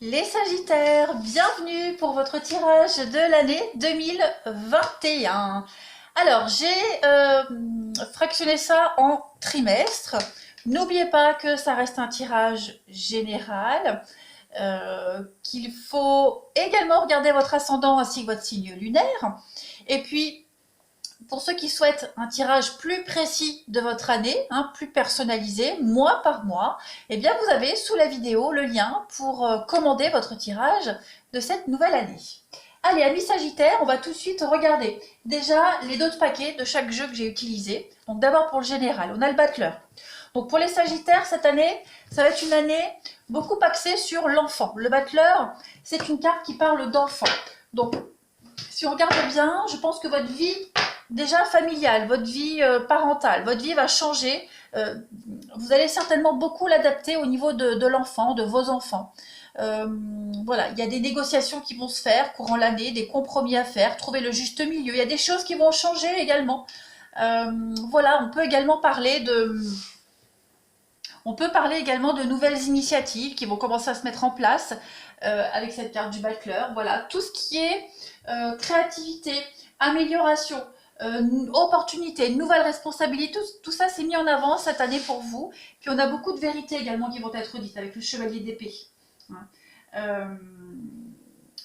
Les Sagittaires, bienvenue pour votre tirage de l'année 2021. Alors, j'ai fractionné ça en trimestres. N'oubliez pas que ça reste un tirage général, qu'il faut également regarder votre ascendant ainsi que votre signe lunaire. Et puis, pour ceux qui souhaitent un tirage plus précis de votre année, plus personnalisé, mois par mois, eh bien vous avez sous la vidéo le lien pour commander votre tirage de cette nouvelle année. Allez, amis Sagittaires, on va tout de suite regarder déjà les 2 paquets de chaque jeu que j'ai utilisé. Donc d'abord pour le général, on a le battleur. Donc pour les Sagittaires, cette année, ça va être une année beaucoup axée sur l'enfant. Le battleur, c'est une carte qui parle d'enfant. Donc si on regarde bien, je pense que votre vie déjà familiale, votre vie parentale, votre vie va changer. Vous allez certainement beaucoup l'adapter au niveau de l'enfant, de vos enfants. Voilà, il y a des négociations qui vont se faire courant l'année, des compromis à faire, trouver le juste milieu. Il y a des choses qui vont changer également. Voilà, on peut également parler de nouvelles initiatives qui vont commencer à se mettre en place avec cette carte du battleur. Voilà, tout ce qui est créativité, amélioration, opportunité, nouvelles responsabilités, tout ça c'est mis en avant cette année pour vous. Puis on a beaucoup de vérités également qui vont être dites avec le chevalier d'épée.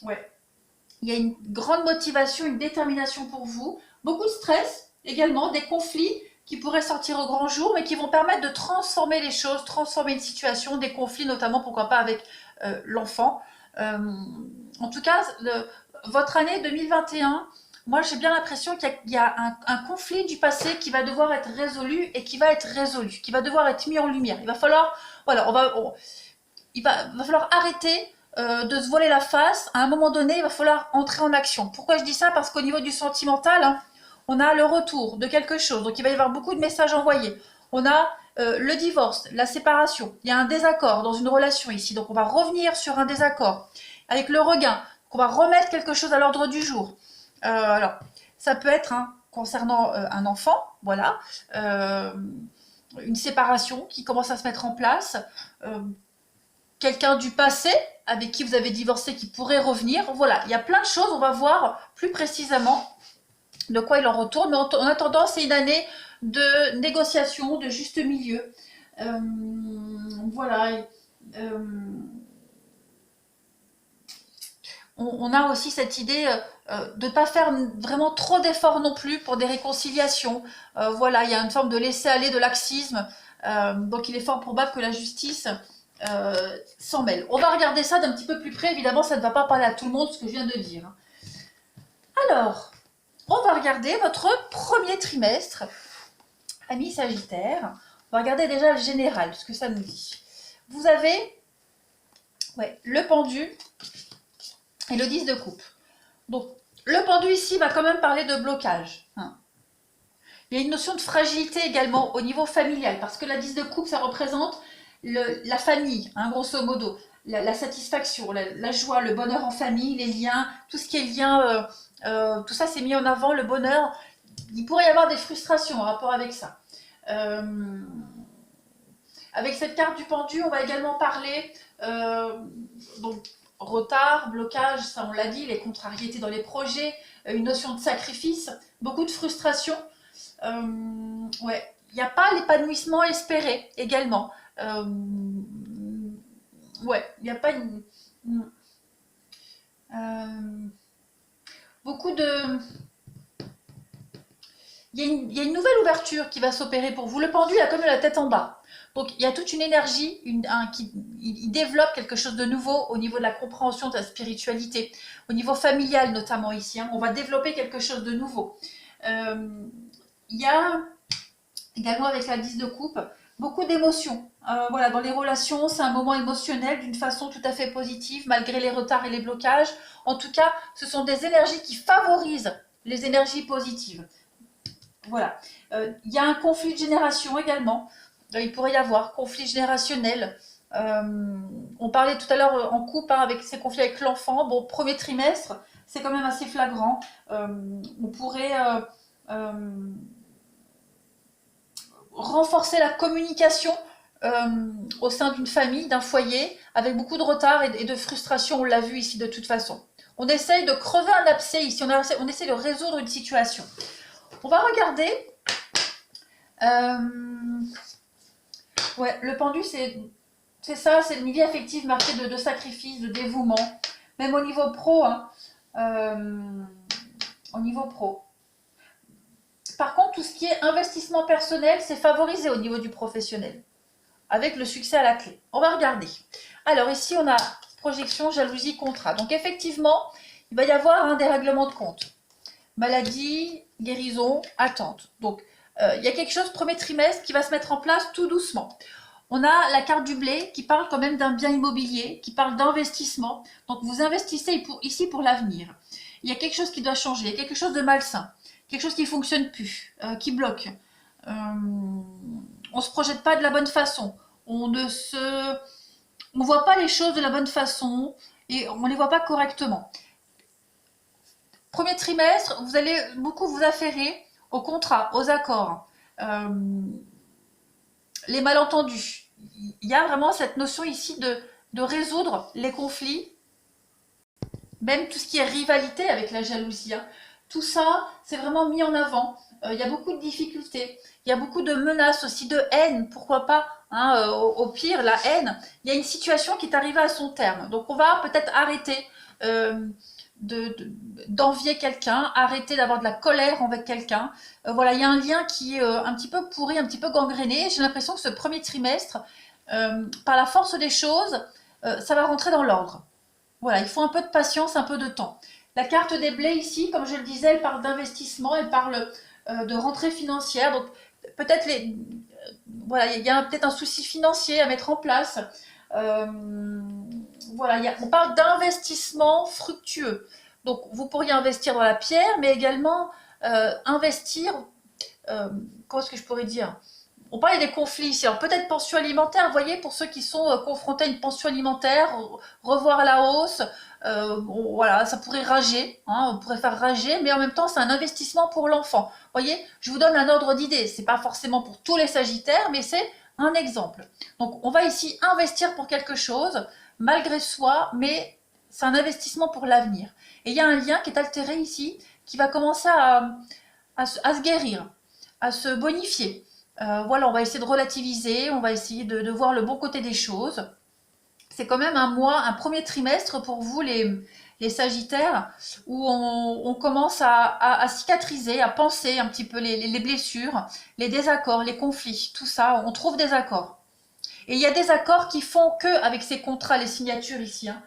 Ouais. Il y a une grande motivation, une détermination pour vous, beaucoup de stress également, des conflits qui pourraient sortir au grand jour, mais qui vont permettre de transformer les choses, transformer une situation, des conflits notamment, pourquoi pas avec l'enfant. En tout cas, votre année 2021, moi j'ai bien l'impression qu'il y a un conflit du passé qui va devoir être résolu et qui va être résolu, qui va devoir être mis en lumière. Il va falloir, voilà, il va falloir arrêter de se voiler la face. À un moment donné, il va falloir entrer en action. Pourquoi je dis ça? Parce qu'au niveau du sentimental, on a le retour de quelque chose. Donc il va y avoir beaucoup de messages envoyés. On a le divorce, la séparation. Il y a un désaccord dans une relation ici. Donc on va revenir sur un désaccord. Avec le regain, on va remettre quelque chose à l'ordre du jour. Alors, ça peut être concernant un enfant, voilà. Une séparation qui commence à se mettre en place. Quelqu'un du passé avec qui vous avez divorcé qui pourrait revenir. Voilà, il y a plein de choses. On va voir plus précisément de quoi il en retourne. Mais en attendant, c'est une année de négociation, de juste milieu. Voilà. On a aussi cette idée de ne pas faire vraiment trop d'efforts non plus pour des réconciliations. Voilà, il y a une forme de laisser-aller, de laxisme. Donc il est fort probable que la justice s'en mêle. On va regarder ça d'un petit peu plus près. Évidemment, ça ne va pas parler à tout le monde, ce que je viens de dire. Alors, on va regarder votre premier trimestre, amis Sagittaire. On va regarder déjà le général, ce que ça nous dit. Vous avez le pendu et le 10 de coupe. Donc, le pendu ici va quand même parler de blocage. Il y a une notion de fragilité également au niveau familial, parce que la 10 de coupe, ça représente la famille, grosso modo, la satisfaction, la joie, le bonheur en famille, les liens, tout ce qui est lien, tout ça c'est mis en avant, le bonheur. Il pourrait y avoir des frustrations en rapport avec ça. Avec cette carte du pendu, on va également parler donc, retard, blocage, ça on l'a dit, les contrariétés dans les projets, une notion de sacrifice, beaucoup de frustration. Ouais, il n'y a pas l'épanouissement espéré également. Ouais, il n'y a pas une, beaucoup de... Il y a une nouvelle ouverture qui va s'opérer pour vous. Le pendu a comme la tête en bas. Donc il y a toute une énergie, il développe quelque chose de nouveau au niveau de la compréhension de la spiritualité, au niveau familial notamment ici. On va développer quelque chose de nouveau. Il y a également avec la 10 de coupe beaucoup d'émotions. Voilà, dans les relations, c'est un moment émotionnel d'une façon tout à fait positive, malgré les retards et les blocages. En tout cas, ce sont des énergies qui favorisent les énergies positives. Voilà. Il y a un conflit de génération également. Il pourrait y avoir conflit générationnel. On parlait tout à l'heure en couple avec ces conflits avec l'enfant. Bon, premier trimestre, c'est quand même assez flagrant. On pourrait renforcer la communication au sein d'une famille, d'un foyer, avec beaucoup de retard et de frustration, on l'a vu ici de toute façon. On essaye de crever un abcès ici, on essaie de résoudre une situation. On va regarder. Ouais, le pendu, c'est ça, c'est une vie affective marquée de sacrifice, de dévouement, même au niveau pro. Hein, au niveau pro. Par contre, tout ce qui est investissement personnel, c'est favorisé au niveau du professionnel, avec le succès à la clé. On va regarder. Alors ici, on a projection, jalousie, contrat. Donc effectivement, il va y avoir un dérèglement de compte. Maladie, guérison, attente. Donc il y a quelque chose, premier trimestre, qui va se mettre en place tout doucement. On a la carte du blé qui parle quand même d'un bien immobilier, qui parle d'investissement. Donc vous investissez ici pour l'avenir. Il y a quelque chose qui doit changer, il y a quelque chose de malsain, quelque chose qui ne fonctionne plus, qui bloque. On ne se projette pas de la bonne façon. On ne voit pas les choses de la bonne façon et on ne les voit pas correctement. Premier trimestre, vous allez beaucoup vous affairer aux contrats, aux accords, les malentendus. Il y a vraiment cette notion ici de résoudre les conflits, même tout ce qui est rivalité avec la jalousie. Hein. Tout ça, c'est vraiment mis en avant. Il y a beaucoup de difficultés, il y a beaucoup de menaces aussi, de haine, pourquoi pas, hein, au pire, la haine. Il y a une situation qui est arrivée à son terme. Donc on va peut-être arrêter d'envier quelqu'un, arrêter d'avoir de la colère envers quelqu'un. Voilà, il y a un lien qui est un petit peu pourri, un petit peu gangréné. J'ai l'impression que ce premier trimestre, par la force des choses, ça va rentrer dans l'ordre. Voilà, il faut un peu de patience, un peu de temps. La carte des blés ici, comme je le disais, elle parle d'investissement, elle parle de rentrée financière. Donc peut-être voilà, il y a peut-être un souci financier à mettre en place. Voilà, on parle d'investissement fructueux. Donc vous pourriez investir dans la pierre, mais également investir, comment est-ce que je pourrais dire? On parlait des conflits ici, alors peut-être pension alimentaire, vous voyez, pour ceux qui sont confrontés à une pension alimentaire, revoir à la hausse, voilà, ça pourrait rager, hein, on pourrait faire rager, mais en même temps c'est un investissement pour l'enfant. Vous voyez, je vous donne un ordre d'idée, c'est pas forcément pour tous les sagittaires, mais c'est un exemple. Donc on va ici investir pour quelque chose, malgré soi, mais c'est un investissement pour l'avenir. Et il y a un lien qui est altéré ici, qui va commencer à se guérir, à se bonifier. Voilà, on va essayer de relativiser, on va essayer de voir le bon côté des choses. C'est quand même un mois, un premier trimestre pour vous les Sagittaires, où on commence à cicatriser, à penser un petit peu les blessures, les désaccords, les conflits, tout ça, on trouve des accords. Et il y a des accords qui font que avec ces contrats, les signatures ici. Hein,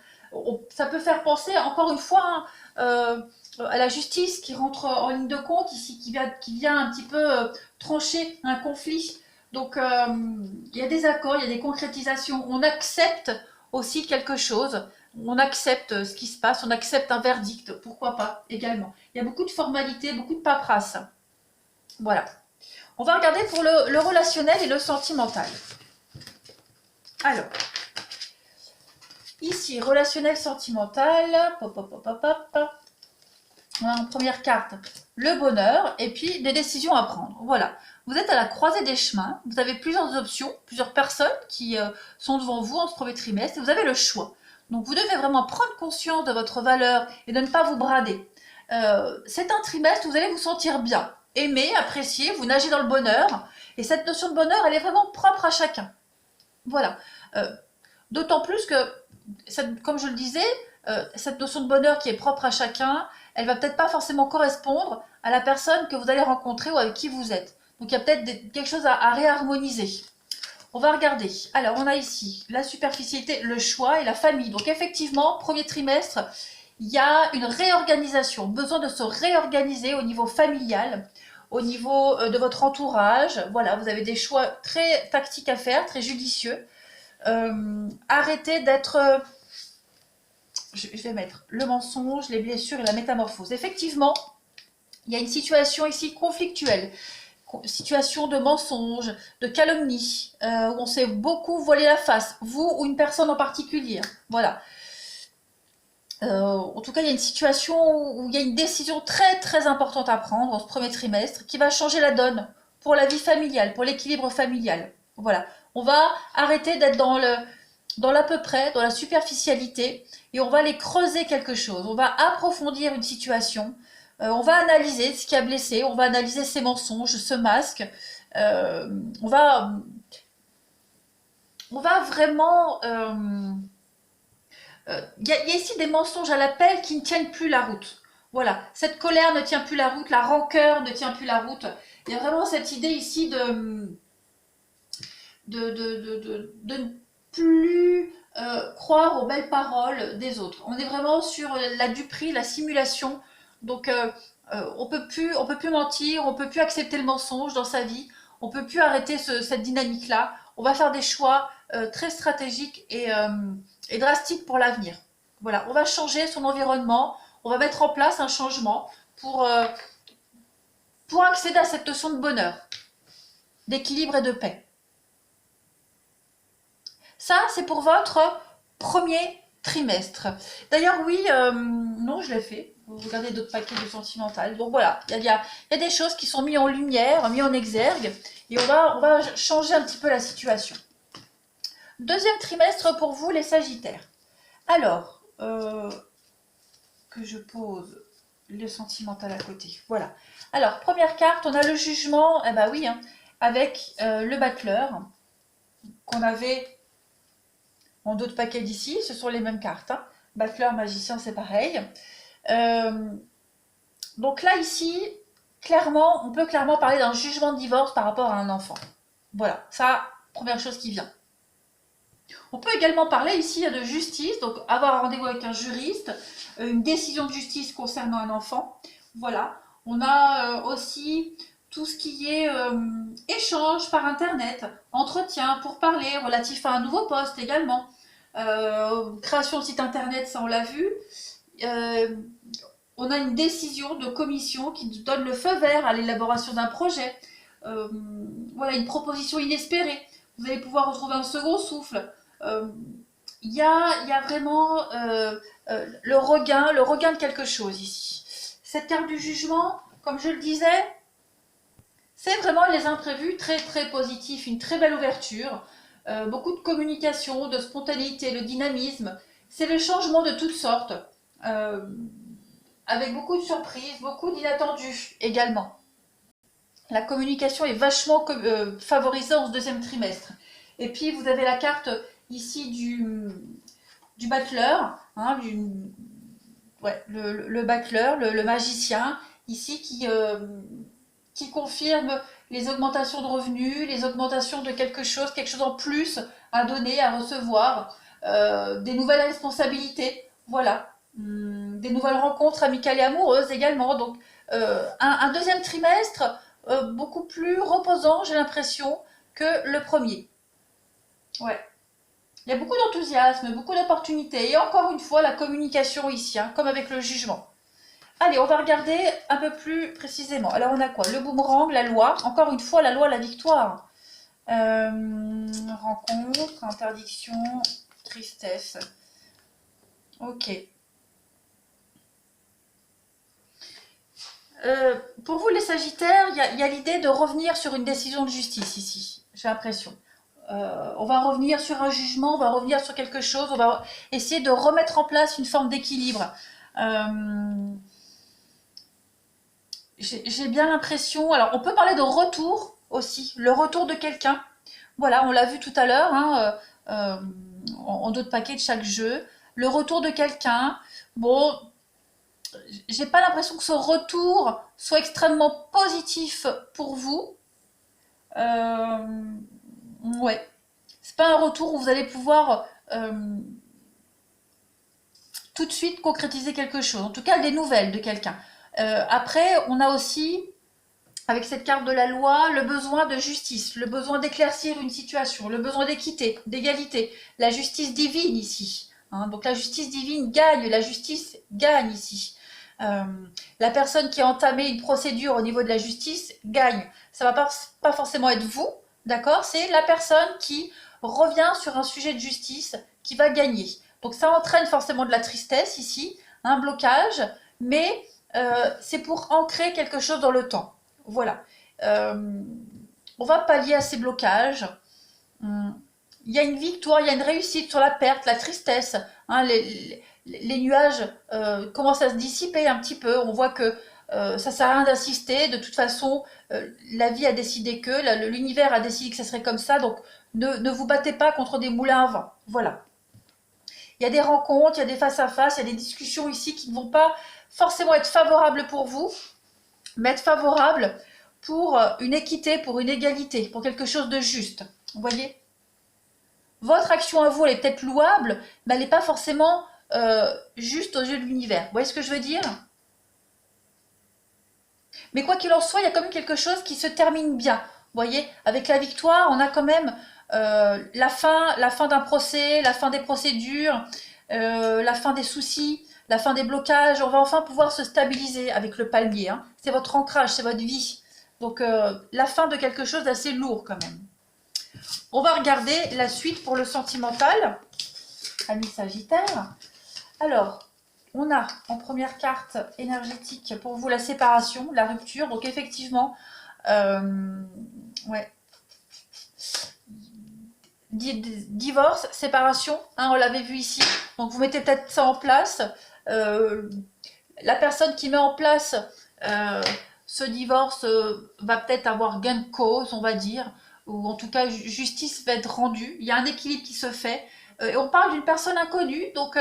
ça peut faire penser, encore une fois, hein, à la justice qui rentre en ligne de compte ici, qui vient un petit peu trancher un conflit. Donc il y a des accords, il y a des concrétisations. On accepte aussi quelque chose. On accepte ce qui se passe, on accepte un verdict, pourquoi pas également. Il y a beaucoup de formalités, beaucoup de paperasse. Voilà. On va regarder pour le relationnel et le sentimental. Alors, ici, relationnel sentimental, pop, pop, pop, pop, pop. On a en première carte le bonheur et puis des décisions à prendre. Voilà, vous êtes à la croisée des chemins, vous avez plusieurs options, plusieurs personnes qui sont devant vous en ce premier trimestre et vous avez le choix. Donc vous devez vraiment prendre conscience de votre valeur et de ne pas vous brader. C'est un trimestre où vous allez vous sentir bien, aimé, apprécié, vous nagez dans le bonheur et cette notion de bonheur, elle est vraiment propre à chacun. Voilà. D'autant plus que, comme je le disais, cette notion de bonheur qui est propre à chacun, elle va peut-être pas forcément correspondre à la personne que vous allez rencontrer ou avec qui vous êtes. Donc il y a peut-être quelque chose à réharmoniser. On va regarder. Alors on a ici la superficialité, le choix et la famille. Donc effectivement, premier trimestre, il y a une réorganisation, besoin de se réorganiser au niveau familial, au niveau de votre entourage. Voilà, vous avez des choix très tactiques à faire, très judicieux. Arrêtez d'être... je vais mettre le mensonge, les blessures et la métamorphose. Effectivement, il y a une situation ici conflictuelle, situation de mensonge, de calomnie, où on s'est beaucoup voilé la face, vous ou une personne en particulier. Voilà. En tout cas, il y a une situation où il y a une décision très très importante à prendre en ce premier trimestre qui va changer la donne pour la vie familiale, pour l'équilibre familial. Voilà. On va arrêter d'être dans l'à peu près, dans la superficialité, et on va aller creuser quelque chose. On va approfondir une situation. On va analyser ce qui a blessé, on va analyser ces mensonges, ce masque. Euh, on va, on va vraiment. Y a ici des mensonges à l'appel qui ne tiennent plus la route. Voilà, cette colère ne tient plus la route, la rancœur ne tient plus la route. Il y a vraiment cette idée ici de ne plus croire aux belles paroles des autres. On est vraiment sur la duperie, la simulation. Donc on peut plus mentir, on peut plus accepter le mensonge dans sa vie, on peut plus arrêter cette dynamique-là. On va faire des choix très stratégiques et drastiques pour l'avenir. Voilà, on va changer son environnement, on va mettre en place un changement pour accéder à cette notion de bonheur, d'équilibre et de paix. Ça, c'est pour votre premier trimestre. D'ailleurs, oui, non, je l'ai fait. Vous regardez d'autres paquets de sentimental. Donc voilà, il y a des choses qui sont mises en lumière, mises en exergue, et on va changer un petit peu la situation. Deuxième trimestre pour vous, les Sagittaires. Alors, que je pose le sentimental à côté. Voilà. Alors, première carte, on a le jugement, eh ben oui, hein, avec le battleur qu'on avait en d'autres paquets d'ici, ce sont les mêmes cartes. Hein. Battleur, magicien, c'est pareil. Donc là, ici, clairement, on peut clairement parler d'un jugement de divorce par rapport à un enfant. Voilà, ça, première chose qui vient. On peut également parler ici de justice, donc avoir un rendez-vous avec un juriste, une décision de justice concernant un enfant. Voilà, on a aussi tout ce qui est échange par internet, entretien pour parler, relatif à un nouveau poste également. Création de site internet, ça on l'a vu. On a une décision de commission qui donne le feu vert à l'élaboration d'un projet. Voilà, une proposition inespérée. Vous allez pouvoir retrouver un second souffle. Il y a vraiment le regain de quelque chose ici. Cette carte du jugement, comme je le disais, c'est vraiment les imprévus très très positifs, une très belle ouverture, beaucoup de communication, de spontanéité, le dynamisme. C'est le changement de toutes sortes, avec beaucoup de surprises, beaucoup d'inattendus également. La communication est vachement favorisée en ce deuxième trimestre. Et puis vous avez la carte ici du battleur, hein, le battleur, le magicien, ici qui confirme les augmentations de revenus, les augmentations de quelque chose en plus à donner, à recevoir, des nouvelles responsabilités, voilà, des nouvelles rencontres amicales et amoureuses également. Donc un deuxième trimestre beaucoup plus reposant, j'ai l'impression, que le premier. Ouais. Il y a beaucoup d'enthousiasme, beaucoup d'opportunités. Et encore une fois, la communication ici, hein, comme avec le jugement. Allez, on va regarder un peu plus précisément. Alors, on a quoi? Le boomerang, la loi. Encore une fois, la loi, la victoire. Rencontre, interdiction, tristesse. Ok. Pour vous, les Sagittaires, il y a l'idée de revenir sur une décision de justice ici. J'ai l'impression. On va revenir sur un jugement, on va revenir sur quelque chose, on va essayer de remettre en place une forme d'équilibre. J'ai bien l'impression, alors on peut parler de retour aussi, le retour de quelqu'un. Voilà, on l'a vu tout à l'heure, hein, en d'autres paquets de chaque jeu. Le retour de quelqu'un. Bon, j'ai pas l'impression que ce retour soit extrêmement positif pour vous. Ouais. C'est pas un retour où vous allez pouvoir tout de suite concrétiser quelque chose. En tout cas, des nouvelles de quelqu'un. Après, on a aussi, avec cette carte de la loi, le besoin de justice, le besoin d'éclaircir une situation, le besoin d'équité, d'égalité. La justice divine ici. Hein. Donc la justice divine gagne, la justice gagne ici. La personne qui a entamé une procédure au niveau de la justice gagne. Ça va pas forcément être vous, d'accord? C'est la personne qui revient sur un sujet de justice qui va gagner. Donc ça entraîne forcément de la tristesse ici, un blocage, mais c'est pour ancrer quelque chose dans le temps. Voilà. On va pallier à ces blocages. hum, il y a une victoire, il y a une réussite sur la perte, la tristesse. Hein, les nuages commencent à se dissiper un petit peu. On voit que ça sert à rien d'insister. De toute façon, la vie a décidé que, l'univers a décidé que ça serait comme ça. Donc, ne vous battez pas contre des moulins à vent. Voilà. Il y a des rencontres, il y a des face-à-face, il y a des discussions ici qui ne vont pas forcément être favorables pour vous, mais être favorables pour une équité, pour une égalité, pour quelque chose de juste. Vous voyez? Votre action à vous, elle est peut-être louable, mais elle n'est pas forcément juste aux yeux de l'univers. Vous voyez ce que je veux dire? Mais quoi qu'il en soit, il y a quand même quelque chose qui se termine bien. Vous voyez, avec la victoire, on a quand même la fin d'un procès, la fin des procédures, la fin des soucis, la fin des blocages. On va enfin pouvoir se stabiliser avec le palmier. Hein. C'est votre ancrage, c'est votre vie. Donc la fin de quelque chose d'assez lourd quand même. On va regarder la suite pour le sentimental. Ami Sagittaire. Alors, on a en première carte énergétique pour vous la séparation, la rupture. Donc effectivement, ouais, divorce, séparation, hein, on l'avait vu ici. Donc vous mettez peut-être ça en place. La personne qui met en place ce divorce va peut-être avoir gain de cause, on va dire, ou en tout cas justice va être rendue. Il y a un équilibre qui se fait. Et on parle d'une personne inconnue, donc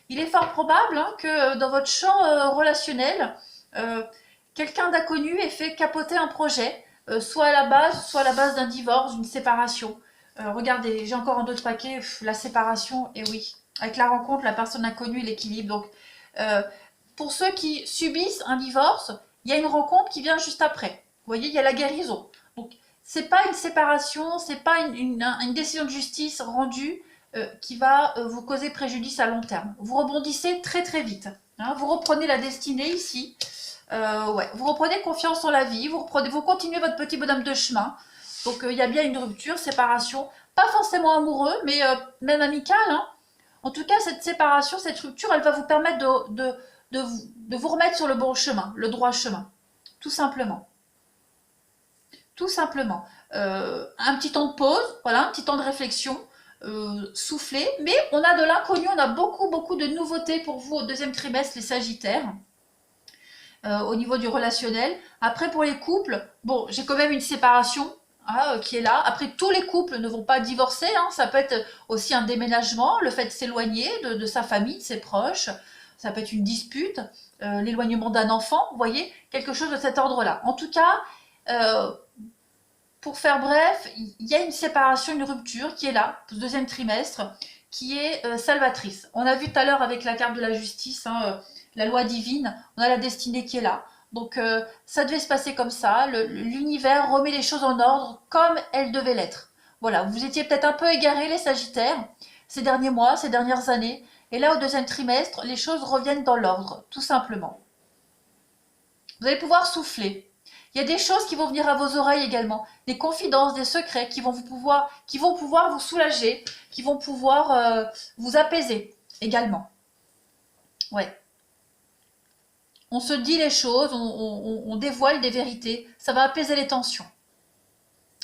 il est fort probable hein, que dans votre champ relationnel, euh, quelqu'un d'inconnu ait fait capoter un projet, soit à la base d'un divorce, d'une séparation. Regardez, j'ai encore un autre paquet, la séparation, et oui, avec la rencontre, la personne inconnue, l'équilibre. Donc, euh, pour ceux qui subissent un divorce, il y a une rencontre qui vient juste après. Vous voyez, il y a la guérison. Donc, c'est pas une séparation, c'est pas une décision de justice rendue qui va vous causer préjudice à long terme. Vous rebondissez très très vite. Hein, vous reprenez la destinée ici. Ouais, vous reprenez confiance en la vie, vous continuez votre petit bonhomme de chemin. Donc il y a bien une rupture, séparation, pas forcément amoureux, mais même amical. Hein. En tout cas, cette séparation, cette rupture, elle va vous permettre de vous remettre sur le bon chemin, le droit chemin. Tout simplement. Tout simplement. Un petit temps de pause, voilà, un petit temps de réflexion, souffler, mais on a de l'inconnu, on a beaucoup, beaucoup de nouveautés pour vous au deuxième trimestre, les Sagittaires. Au niveau du relationnel. Après, pour les couples, bon, j'ai quand même une séparation hein, qui est là. Après, tous les couples ne vont pas divorcer. Hein. Ça peut être aussi un déménagement, le fait de s'éloigner de sa famille, de ses proches. Ça peut être une dispute, l'éloignement d'un enfant. Vous voyez, quelque chose de cet ordre-là. En tout cas, euh, pour faire bref, il y a une séparation, une rupture qui est là, pour ce deuxième trimestre, qui est salvatrice. On a vu tout à l'heure avec la carte de la justice, hein, la loi divine, on a la destinée qui est là. Donc ça devait se passer comme ça, l'univers remet les choses en ordre comme elles devaient l'être. Voilà, vous étiez peut-être un peu égarés les Sagittaires ces derniers mois, ces dernières années, et là au deuxième trimestre, les choses reviennent dans l'ordre, tout simplement. Vous allez pouvoir souffler. Il y a des choses qui vont venir à vos oreilles également, des confidences, des secrets qui vont pouvoir vous soulager, qui vont pouvoir vous apaiser également. Ouais. On se dit les choses, on dévoile des vérités, ça va apaiser les tensions.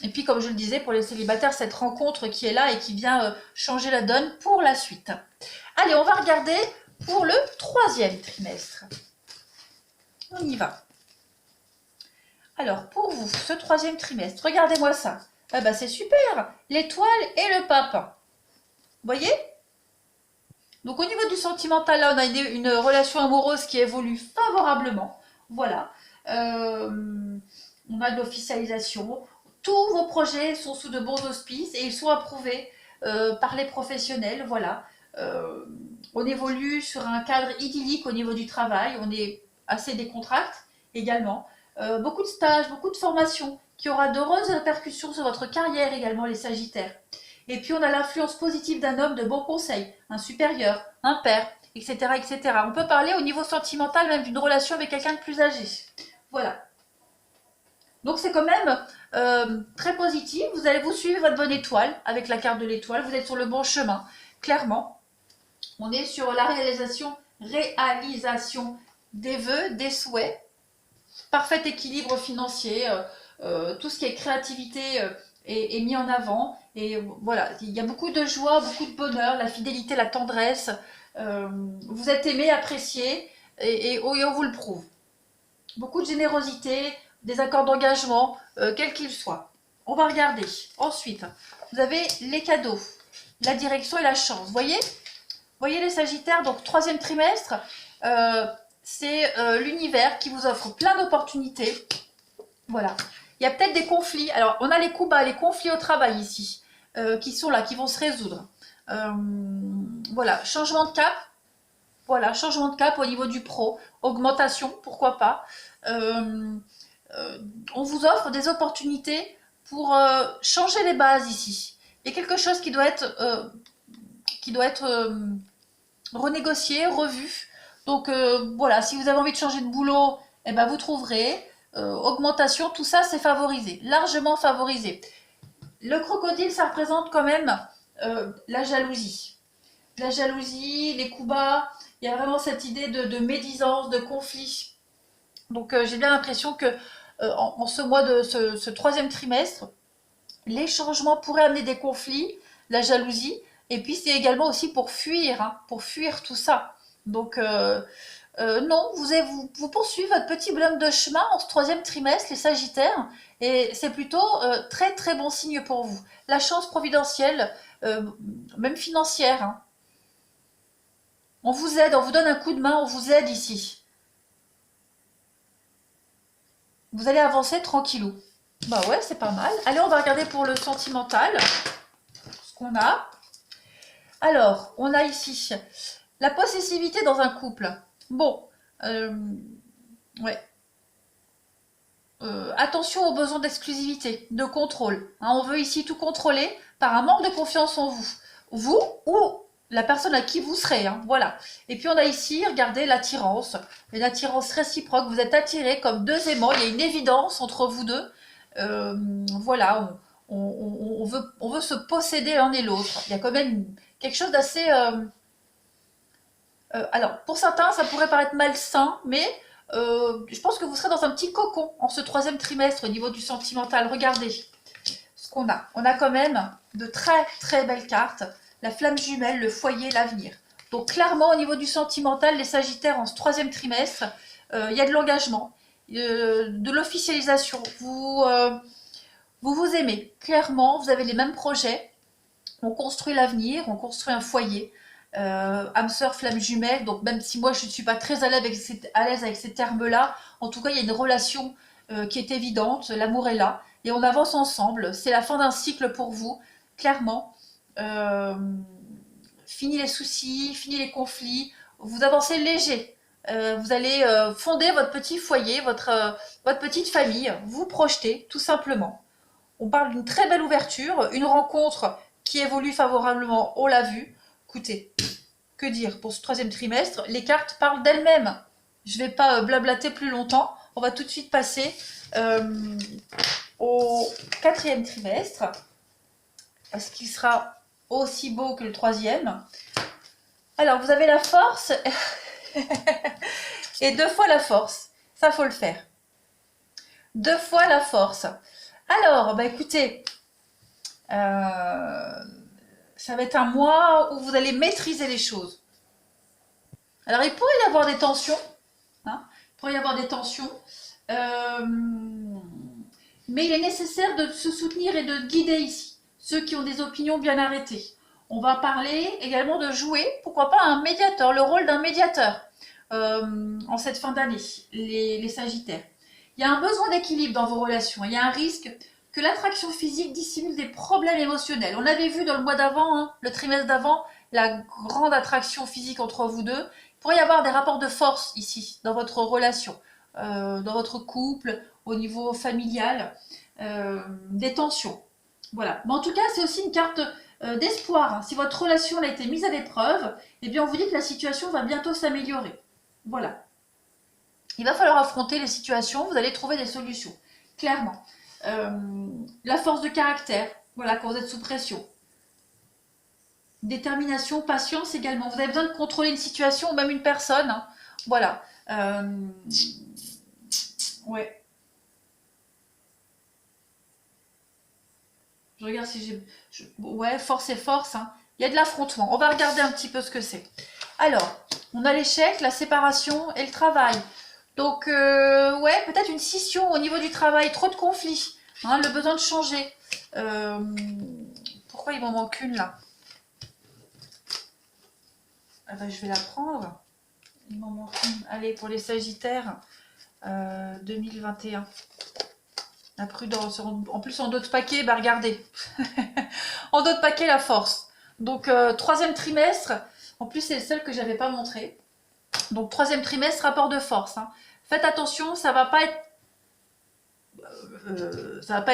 Et puis, comme je le disais, pour les célibataires, cette rencontre qui est là et qui vient changer la donne pour la suite. Allez, on va regarder pour le troisième trimestre. On y va. Alors, pour vous, ce troisième trimestre, regardez-moi ça. Ah bah c'est super, l'étoile et le pape. Vous voyez? Donc au niveau du sentimental, là, on a une relation amoureuse qui évolue favorablement. Voilà. On a de l'officialisation. Tous vos projets sont sous de bons auspices et ils sont approuvés par les professionnels. Voilà. On évolue sur un cadre idyllique au niveau du travail. On est assez décontracté également. Beaucoup de stages, beaucoup de formations qui aura d'heureuses répercussions sur votre carrière également, les Sagittaires. Et puis on a l'influence positive d'un homme de bons conseils, un supérieur, un père, etc., etc. On peut parler au niveau sentimental même d'une relation avec quelqu'un de plus âgé. Voilà. Donc c'est quand même très positif. Vous allez vous suivre votre bonne étoile avec la carte de l'étoile. Vous êtes sur le bon chemin, clairement. On est sur la réalisation des vœux, des souhaits. Parfait équilibre financier, tout ce qui est créativité est mis en avant. Et voilà, il y a beaucoup de joie, beaucoup de bonheur, la fidélité, la tendresse. Vous êtes aimé, apprécié, et on vous le prouve. Beaucoup de générosité, des accords d'engagement, quels qu'ils soient. On va regarder. Ensuite, vous avez les cadeaux, la direction et la chance. Voyez les Sagittaires, donc troisième trimestre, c'est l'univers qui vous offre plein d'opportunités. Voilà. Il y a peut-être des conflits. Alors, on a les coups bas, les conflits au travail ici, qui sont là, qui vont se résoudre. Voilà, changement de cap. Voilà, changement de cap au niveau du pro. Augmentation, pourquoi pas. On vous offre des opportunités pour changer les bases ici. Il y a quelque chose qui doit être renégocié, revu. Donc voilà, si vous avez envie de changer de boulot, eh ben, vous trouverez. Augmentation, tout ça c'est favorisé, largement favorisé. Le crocodile, ça représente quand même la jalousie. La jalousie, les coups bas, il y a vraiment cette idée de médisance, de conflit. Donc j'ai bien l'impression que en ce mois de ce troisième trimestre, les changements pourraient amener des conflits, la jalousie, et puis c'est également aussi pour fuir tout ça. Donc non, vous poursuivez votre petit bonhomme de chemin en ce troisième trimestre, les Sagittaires, et c'est plutôt très très bon signe pour vous. La chance providentielle, même financière, hein. On vous aide, on vous donne un coup de main, on vous aide ici. Vous allez avancer tranquillou. Bah ouais, c'est pas mal. Allez, on va regarder pour le sentimental, ce qu'on a. Alors, on a ici la possessivité dans un couple. Bon, ouais. Attention aux besoins d'exclusivité, de contrôle. Hein, on veut ici tout contrôler par un manque de confiance en vous. Vous ou la personne à qui vous serez. Hein, voilà. Et puis on a ici, regardez, l'attirance. Une attirance réciproque. Vous êtes attirés comme deux aimants. Il y a une évidence entre vous deux. Voilà. On veut se posséder l'un et l'autre. Il y a quand même quelque chose d'assez... alors, pour certains, ça pourrait paraître malsain, mais je pense que vous serez dans un petit cocon en ce troisième trimestre au niveau du sentimental. Regardez ce qu'on a. On a quand même de très très belles cartes. La flamme jumelle, le foyer, l'avenir. Donc clairement, au niveau du sentimental, les Sagittaires en ce troisième trimestre, il y a de l'engagement, de l'officialisation. Vous aimez. Clairement, vous avez les mêmes projets. On construit l'avenir, on construit un foyer. Âme sœur, flamme jumelle, donc même si moi je ne suis pas très à l'aise avec ces termes-là, en tout cas il y a une relation qui est évidente, l'amour est là, et on avance ensemble, c'est la fin d'un cycle pour vous, clairement. Euh, Fini les soucis, fini les conflits, vous avancez léger. Vous allez fonder votre petit foyer, votre petite famille, vous projeter tout simplement. On parle d'une très belle ouverture, une rencontre qui évolue favorablement, on l'a vu. Écoutez, que dire pour ce troisième trimestre? Les cartes parlent d'elles-mêmes. Je ne vais pas blablater plus longtemps. On va tout de suite passer au quatrième trimestre. Est-ce qu'il sera aussi beau que le troisième? Alors, vous avez la force et deux fois la force. Ça, faut le faire. Deux fois la force. Alors, bah écoutez, ça va être un mois où vous allez maîtriser les choses. Alors, il pourrait y avoir des tensions. Hein, il pourrait y avoir des tensions. Mais il est nécessaire de se soutenir et de guider ici. Ceux qui ont des opinions bien arrêtées. On va parler également de jouer, pourquoi pas un médiateur, le rôle d'un médiateur en cette fin d'année, les Sagittaires. Il y a un besoin d'équilibre dans vos relations. Il y a un risque que l'attraction physique dissimule des problèmes émotionnels. On avait vu dans le mois d'avant, hein, le trimestre d'avant, la grande attraction physique entre vous deux. Il pourrait y avoir des rapports de force ici, dans votre relation, dans votre couple, au niveau familial, des tensions. Voilà. Mais en tout cas, c'est aussi une carte d'espoir. Hein. Si votre relation a été mise à l'épreuve, eh bien, on vous dit que la situation va bientôt s'améliorer. Voilà. Il va falloir affronter les situations, vous allez trouver des solutions, clairement. La force de caractère, voilà, quand vous êtes sous pression. Détermination, patience également. Vous avez besoin de contrôler une situation ou même une personne. Hein. Voilà. Ouais. Je regarde si j'ai... Ouais, force et force, hein. Il y a de l'affrontement. On va regarder un petit peu ce que c'est. Alors, on a l'échec, la séparation et le travail. Donc, ouais, peut-être une scission au niveau du travail, trop de conflits, hein, le besoin de changer. Euh, Pourquoi il m'en manque une là? Ah ben, je vais la prendre. Il m'en manque une. Allez, pour les Sagittaires, 2021. La prudence. En plus, en dos de paquet, bah regardez. En dos de paquet, la force. Donc, troisième trimestre. En plus, c'est celle que j'avais pas montrée. Donc, troisième trimestre, rapport de force, hein. Faites attention, ça va pas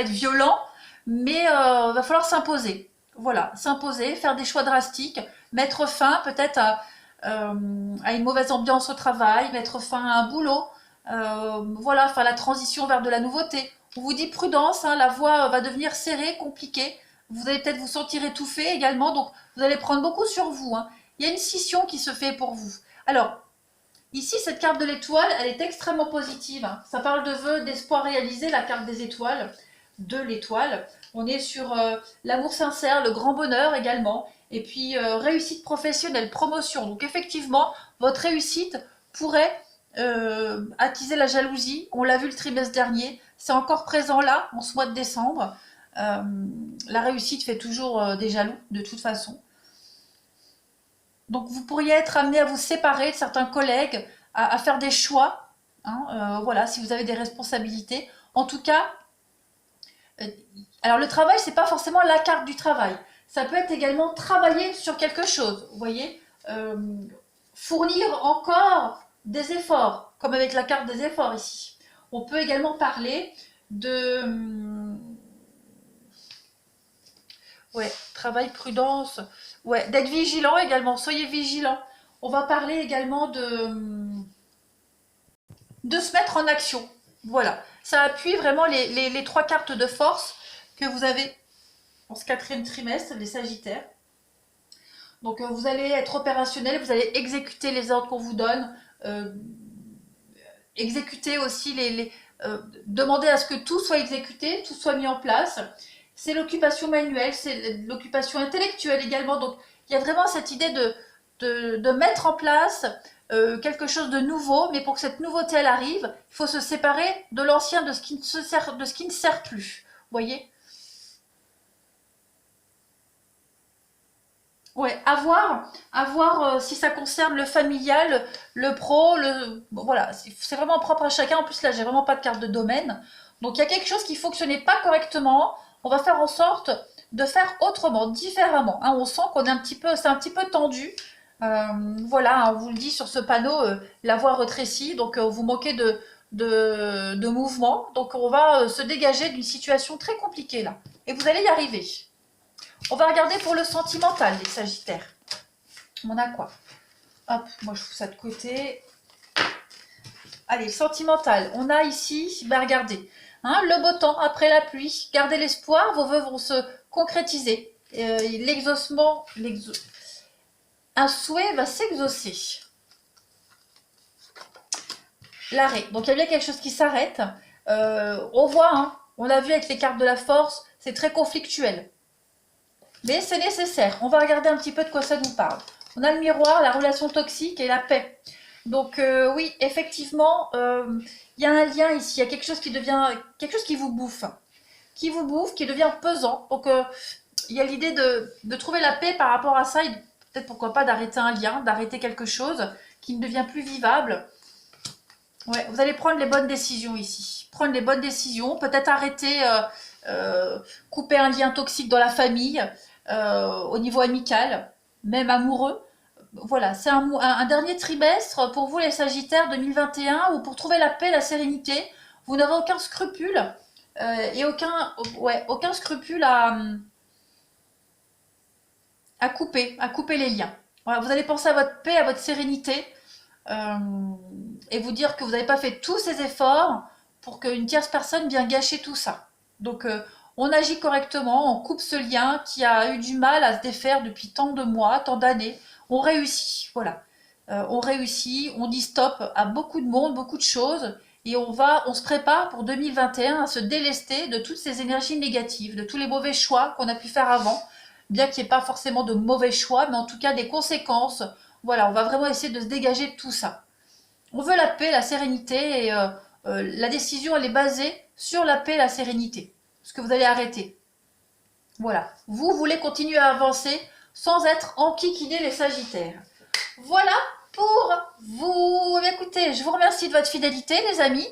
être violent, mais va falloir s'imposer. Voilà, s'imposer, faire des choix drastiques, mettre fin peut-être à une mauvaise ambiance au travail, mettre fin à un boulot, voilà, faire la transition vers de la nouveauté. On vous dit prudence, hein, la voie va devenir serrée, compliquée. Vous allez peut-être vous sentir étouffé également, donc vous allez prendre beaucoup sur vous, hein. Il y a une scission qui se fait pour vous. Alors, ici, cette carte de l'étoile, elle est extrêmement positive, hein. Ça parle de vœux, d'espoir réalisé, la carte des étoiles, de l'étoile. On est sur l'amour sincère, le grand bonheur également, et puis réussite professionnelle, promotion. Donc effectivement, votre réussite pourrait attiser la jalousie. On l'a vu le trimestre dernier, c'est encore présent là, en ce mois de décembre. La réussite fait toujours des jaloux, de toute façon. Donc vous pourriez être amené à vous séparer de certains collègues, à faire des choix, hein, voilà, si vous avez des responsabilités. En tout cas, euh, alors le travail, c'est pas forcément la carte du travail. Ça peut être également travailler sur quelque chose, vous voyez. Euh, Fournir encore des efforts, comme avec la carte des efforts ici. On peut également parler de... Ouais, travail, prudence. Ouais, d'être vigilant également. Soyez vigilant. On va parler également de se mettre en action. Voilà. Ça appuie vraiment les trois cartes de force que vous avez en ce quatrième trimestre, les Sagittaires. Donc vous allez être opérationnel, vous allez exécuter les ordres qu'on vous donne, euh, exécuter aussi demander à ce que tout soit exécuté, tout soit mis en place. C'est l'occupation manuelle, c'est l'occupation intellectuelle également. Donc il y a vraiment cette idée de mettre en place quelque chose de nouveau, mais pour que cette nouveauté elle arrive, il faut se séparer de l'ancien, de ce qui ne sert plus. Vous voyez? Ouais, à voir si ça concerne le familial, le pro, bon, voilà, c'est vraiment propre à chacun. En plus, là, j'ai vraiment pas de carte de domaine. Donc, il y a quelque chose qui fonctionnait pas correctement. On va faire en sorte de faire autrement, différemment, hein. On sent qu'on est un petit peu, c'est un petit peu tendu. Voilà, hein, on vous le dit sur ce panneau, la voie rétrécit, donc vous moquez de mouvement. Donc, on va se dégager d'une situation très compliquée là. Et vous allez y arriver. On va regarder pour le sentimental, les Sagittaires. On a quoi? Hop, moi je fous ça de côté. Allez, sentimental. On a ici, ben regardez, hein, le beau temps après la pluie. Gardez l'espoir, vos vœux vont se concrétiser. L'exaucement, un souhait va s'exaucer. L'arrêt. Donc il y a bien quelque chose qui s'arrête. On voit, hein, on l'a vu avec les cartes de la force, c'est très conflictuel. Mais c'est nécessaire. On va regarder un petit peu de quoi ça nous parle. On a le miroir, la relation toxique et la paix. Donc oui, effectivement, il y a un lien ici. Il y a quelque chose qui devient, quelque chose qui vous bouffe, qui devient pesant. Donc il y a l'idée de trouver la paix par rapport à ça. Et peut-être pourquoi pas d'arrêter un lien, d'arrêter quelque chose qui ne devient plus vivable. Ouais, vous allez prendre les bonnes décisions ici. Prendre les bonnes décisions, peut-être arrêter, couper un lien toxique dans la famille, au niveau amical, même amoureux. Voilà, c'est un dernier trimestre pour vous les Sagittaires 2021 où pour trouver la paix, la sérénité, vous n'avez aucun scrupule et aucun scrupule à couper les liens. Voilà, vous allez penser à votre paix, à votre sérénité euh, et vous dire que vous n'avez pas fait tous ces efforts pour qu'une tierce personne vienne gâcher tout ça. Donc on agit correctement, on coupe ce lien qui a eu du mal à se défaire depuis tant de mois, tant d'années. On réussit, voilà. On réussit, on dit stop à beaucoup de monde, beaucoup de choses, et on se prépare pour 2021 à se délester de toutes ces énergies négatives, de tous les mauvais choix qu'on a pu faire avant, bien qu'il n'y ait pas forcément de mauvais choix, mais en tout cas des conséquences. Voilà, on va vraiment essayer de se dégager de tout ça. On veut la paix, la sérénité, et la décision, elle est basée sur la paix, la sérénité. Ce que vous allez arrêter. Voilà. Vous voulez continuer à avancer sans être enquiquinés les Sagittaires. Voilà pour vous. Écoutez, je vous remercie de votre fidélité, les amis.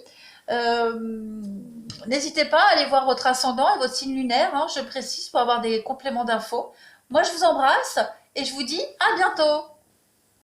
N'hésitez pas à aller voir votre ascendant et votre signe lunaire, hein, je précise, pour avoir des compléments d'infos. Moi, je vous embrasse et je vous dis à bientôt.